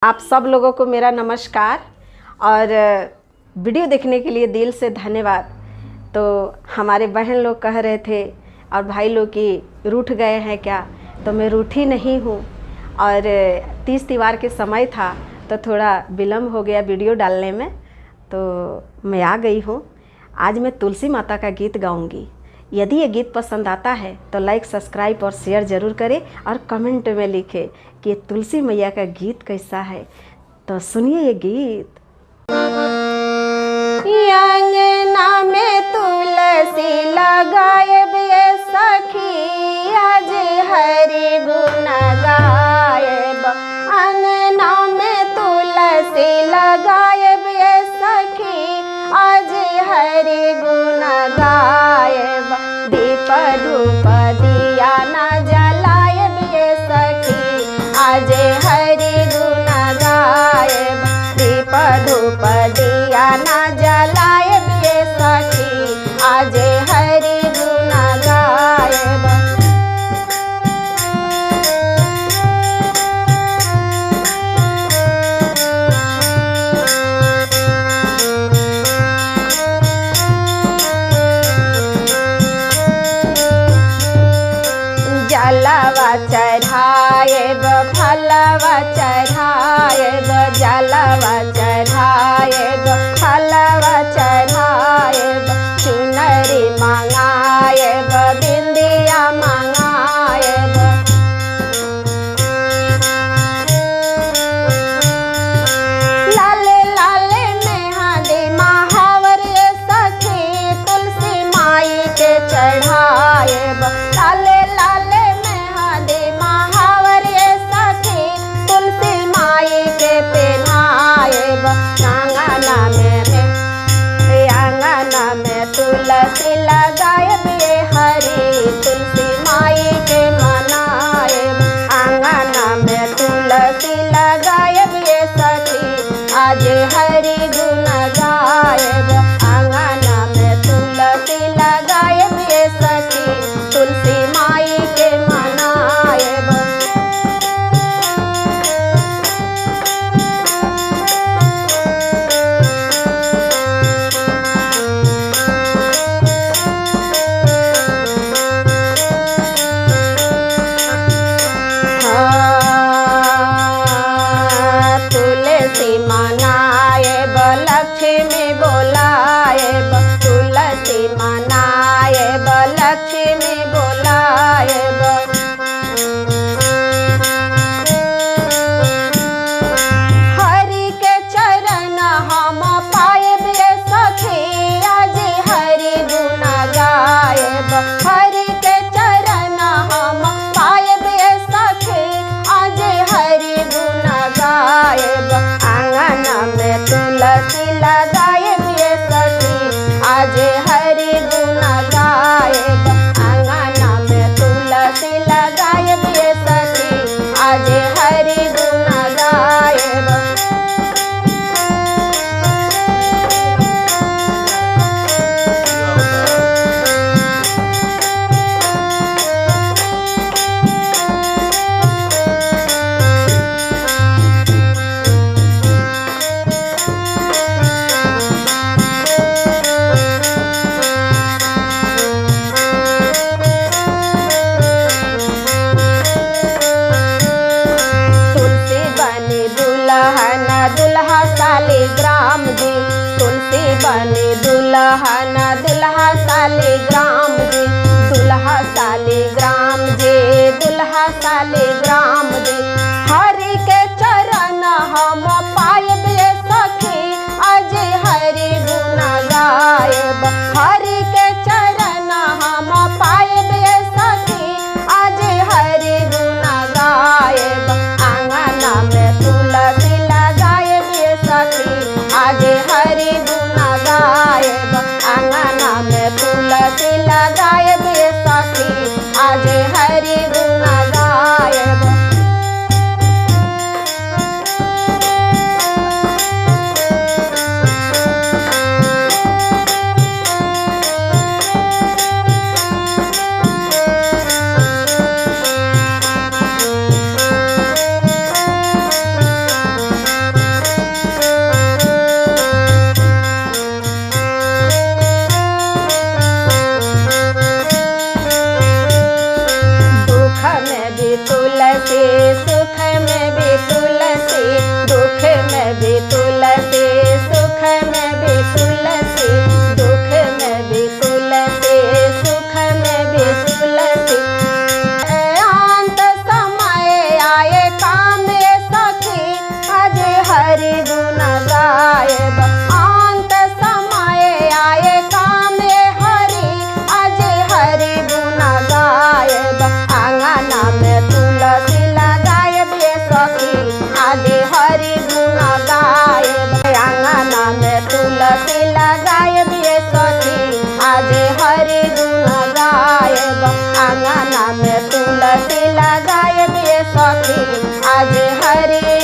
आप सब लोगों को मेरा नमस्कार और वीडियो देखने के लिए दिल से धन्यवाद। तो हमारे बहन लोग कह रहे थे और भाई लोग कि रूठ गए हैं क्या, तो मैं रूठी नहीं हूँ। और 30 त्योहार के समय था तो थोड़ा विलम्ब हो गया वीडियो डालने में, तो मैं आ गई हूँ। आज मैं तुलसी माता का गीत गाऊंगी। यदि ये गीत पसंद आता है तो लाइक, सब्सक्राइब और शेयर ज़रूर करें और कमेंट में लिखें कि तुलसी मैया का गीत कैसा है। तो सुनिए ये गीत। अंगना में तुलसी लगाएब ये सखी, आज हरि गुण गाएब। अंगना में तुलसी लगाएब ये सखी, आज हरि गुण गाएब। दीप धूप दिया न जलाएब ये सखी, आज हरि गुण गाएब। दीप धूप दिया न जलाएब ये सखी, आज हरि गुण गाएब। जलवा चढ़ाएब, फलवा चढ़ाएब, जलवा चढ़ाएब, फलवा चढ़ाएब। चुनरी मंगाएब, बिंदिया मंगाएब। लाले लाले मेहंदी महावर ये सखी, तुलसी माई के चढ़ाएब। लाले लाले मेहंदी महावर ये सखी, तुलसी माई के पहनाएब। आंगना में तुलसी लगाएब ये हरी, तुलसी माई के मनाएब। आंगना में तुलसी लगाएब ये सखी, आज हरि गुण गाएब। आंगना में तुलसी लगाएब ये सखी, तुलसी माई के मनाएब। तुलसी मनाएब, लक्ष्मी बोलाएब। तुलसी मनाएब, लक्ष्मी बोलाएब। हरि के चरण हम पाएब ये सखी, आज हरि गुण गाएब। हरि के चरण हम पाएब ये सखी, आज हरि गुण गाएब। आंगना में तुलसी लगाएब ये सखी, आज हरि गुण गाएब। आंगना में तुलसी लगाएब ये सखी, आज हरि गुण गाएब। तुलसी बनी दुल्हन दुल्हा शालिग्राम जी, तुलसी बनी दुल्हन दुल्हा शालिग्राम जी। दुल्हा शालिग्राम जी, दुल्हा शालिग्राम जी। हरि के चरण हम पाएब ये सखी, आज हरि गुण गाएब। हरि के चरण हम पाएब ये सखी, आज हरि गुण गाएब। आंगना में तुलसी लगाएब ये सखी, आज हरि गुण गाएब। आंगना में तुलसी लगाएब ये सखी, आज हरि गुण गाएब। हरि गुण गायब, आंगना में तुलसी लगायब ये सखी, आज हरि गुण गायब, आंगना में तुलसी लगायब ये सखी, आज हरि